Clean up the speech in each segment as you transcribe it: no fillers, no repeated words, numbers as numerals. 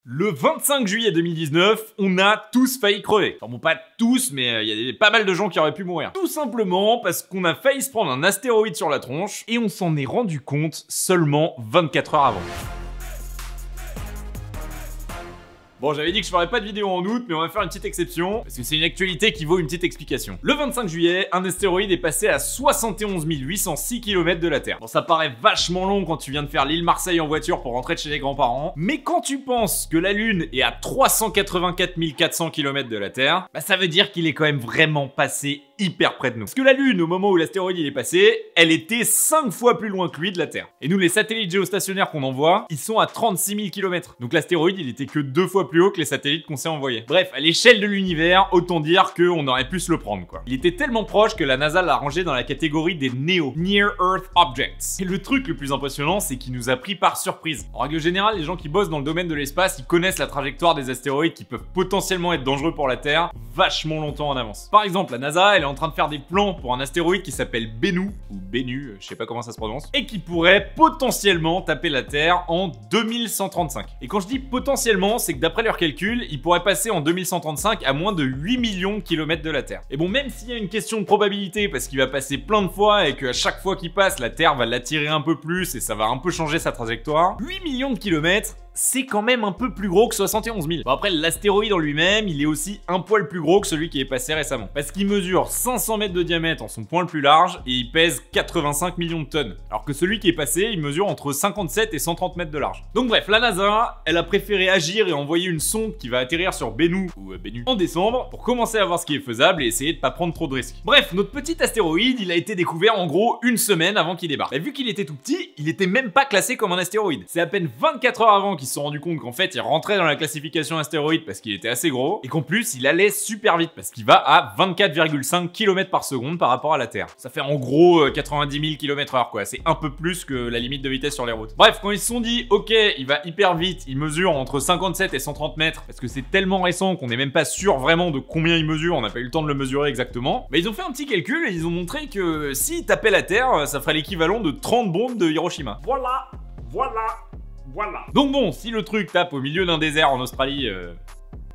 Le 25 juillet 2019, on a tous failli crever. Enfin bon, pas tous, mais il y a pas mal de gens qui auraient pu mourir. Tout simplement parce qu'on a failli se prendre un astéroïde sur la tronche et on s'en est rendu compte seulement 24 heures avant. Bon, j'avais dit que je ferais pas de vidéo en août, mais on va faire une petite exception, parce que c'est une actualité qui vaut une petite explication. Le 25 juillet, un astéroïde est passé à 71 806 km de la Terre. Bon, ça paraît vachement long quand tu viens de faire l'île Marseille en voiture pour rentrer de chez les grands-parents, mais quand tu penses que la Lune est à 384 400 km de la Terre, bah ça veut dire qu'il est quand même vraiment passé hyper près de nous. Parce que la Lune, au moment où l'astéroïde il est passé, elle était 5 fois plus loin que lui de la Terre. Et nous, les satellites géostationnaires qu'on envoie, ils sont à 36 000 km. Donc l'astéroïde, il était que 2 fois plus haut que les satellites qu'on s'est envoyés. Bref, à l'échelle de l'univers, autant dire qu'on aurait pu se le prendre, quoi. Il était tellement proche que la NASA l'a rangé dans la catégorie des NEO, Near Earth Objects. Et le truc le plus impressionnant, c'est qu'il nous a pris par surprise. En règle générale, les gens qui bossent dans le domaine de l'espace, ils connaissent la trajectoire des astéroïdes qui peuvent potentiellement être dangereux pour la Terre vachement longtemps en avance. Par exemple, la NASA, elle est en train de faire des plans pour un astéroïde qui s'appelle Bennu, ou Bennu, je sais pas comment ça se prononce, et qui pourrait potentiellement taper la Terre en 2135. Et quand je dis potentiellement, c'est que d'après leurs calculs, il pourrait passer en 2135 à moins de 8 millions de kilomètres de la Terre. Et bon, même s'il y a une question de probabilité, parce qu'il va passer plein de fois et qu'à chaque fois qu'il passe, la Terre va l'attirer un peu plus et ça va un peu changer sa trajectoire, 8 millions de kilomètres, c'est quand même un peu plus gros que 71 000. Bon, après, l'astéroïde en lui-même, il est aussi un poil plus gros que celui qui est passé récemment. Parce qu'il mesure 500 mètres de diamètre en son point le plus large et il pèse 85 millions de tonnes. Alors que celui qui est passé, il mesure entre 57 et 130 mètres de large. Donc bref, la NASA, elle a préféré agir et envoyer une sonde qui va atterrir sur Bennu, ou Bennu, en décembre, pour commencer à voir ce qui est faisable et essayer de pas prendre trop de risques. Bref, notre petit astéroïde, il a été découvert en gros une semaine avant qu'il débarque. Et vu qu'il était tout petit, il était même pas classé comme un astéroïde. C'est à peine 24 heures avant qu'ils se sont rendus compte qu'en fait il rentrait dans la classification astéroïde parce qu'il était assez gros et qu'en plus il allait super vite parce qu'il va à 24,5 km par seconde par rapport à la Terre. Ça fait en gros 90 000 km/h quoi, c'est un peu plus que la limite de vitesse sur les routes. Bref, quand ils se sont dit ok, il va hyper vite, il mesure entre 57 et 130 mètres parce que c'est tellement récent qu'on n'est même pas sûr vraiment de combien il mesure, on n'a pas eu le temps de le mesurer exactement, mais ils ont fait un petit calcul et ils ont montré que s'il tapait la Terre, ça ferait l'équivalent de 30 bombes de Hiroshima. Voilà. Donc bon, si le truc tape au milieu d'un désert en Australie,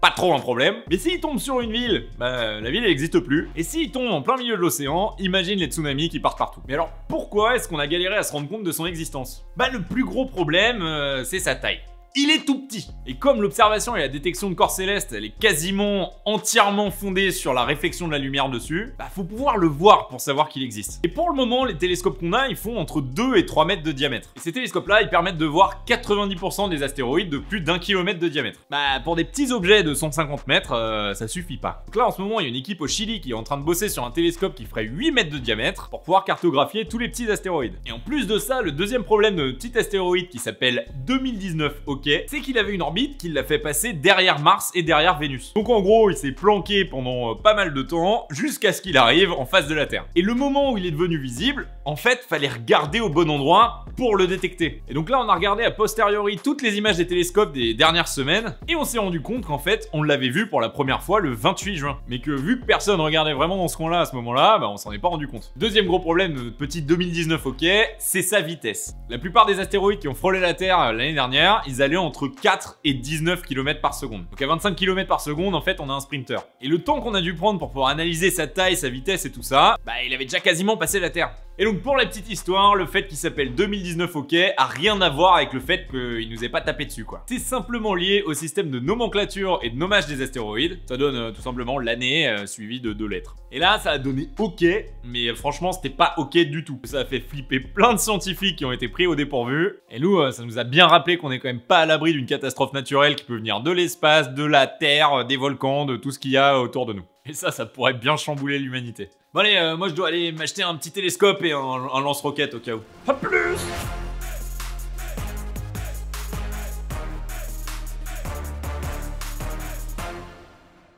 pas trop un problème. Mais s'il tombe sur une ville, bah la ville elle n'existe plus. Et s'il tombe en plein milieu de l'océan, imagine les tsunamis qui partent partout. Mais alors pourquoi est-ce qu'on a galéré à se rendre compte de son existence? Bah le plus gros problème, c'est sa taille. Il est tout petit. Et comme l'observation et la détection de corps célestes, elle est quasiment entièrement fondée sur la réflexion de la lumière dessus, bah faut pouvoir le voir pour savoir qu'il existe. Et pour le moment, les télescopes qu'on a, ils font entre 2 et 3 mètres de diamètre. Et ces télescopes-là, ils permettent de voir 90% des astéroïdes de plus d'1 km de diamètre. Bah pour des petits objets de 150 mètres, ça suffit pas. Donc là, en ce moment, il y a une équipe au Chili qui est en train de bosser sur un télescope qui ferait 8 mètres de diamètre pour pouvoir cartographier tous les petits astéroïdes. Et en plus de ça, le deuxième problème de notre petit astéroïde qui s'appelle 2019 OK, c'est qu'il avait une orbite qui l'a fait passer derrière Mars et derrière Vénus. Donc en gros, il s'est planqué pendant pas mal de temps jusqu'à ce qu'il arrive en face de la Terre. Et le moment où il est devenu visible, en fait, fallait regarder au bon endroit pour le détecter. Et donc là, on a regardé a posteriori toutes les images des télescopes des dernières semaines et on s'est rendu compte qu'en fait, on l'avait vu pour la première fois le 28 juin. Mais que vu que personne regardait vraiment dans ce coin-là à ce moment-là, bah on s'en est pas rendu compte. Deuxième gros problème de notre petit 2019 OK, c'est sa vitesse. La plupart des astéroïdes qui ont frôlé la Terre l'année dernière, ils allaient entre 4 et 19 km par seconde. Donc à 25 km par seconde, en fait, on a un sprinter. Et le temps qu'on a dû prendre pour pouvoir analyser sa taille, sa vitesse et tout ça, bah il avait déjà quasiment passé la Terre. Et donc pour la petite histoire, le fait qu'il s'appelle 2019 OK a rien à voir avec le fait qu'il nous ait pas tapé dessus quoi. C'est simplement lié au système de nomenclature et de nommage des astéroïdes. Ça donne tout simplement l'année suivie de 2 lettres. Et là ça a donné OK, mais franchement c'était pas OK du tout. Ça a fait flipper plein de scientifiques qui ont été pris au dépourvu. Et nous, ça nous a bien rappelé qu'on est quand même pas à l'abri d'une catastrophe naturelle qui peut venir de l'espace, de la Terre, des volcans, de tout ce qu'il y a autour de nous. Et ça pourrait bien chambouler l'humanité. Bon allez, moi je dois aller m'acheter un petit télescope et un lance-roquette au cas où. A plus!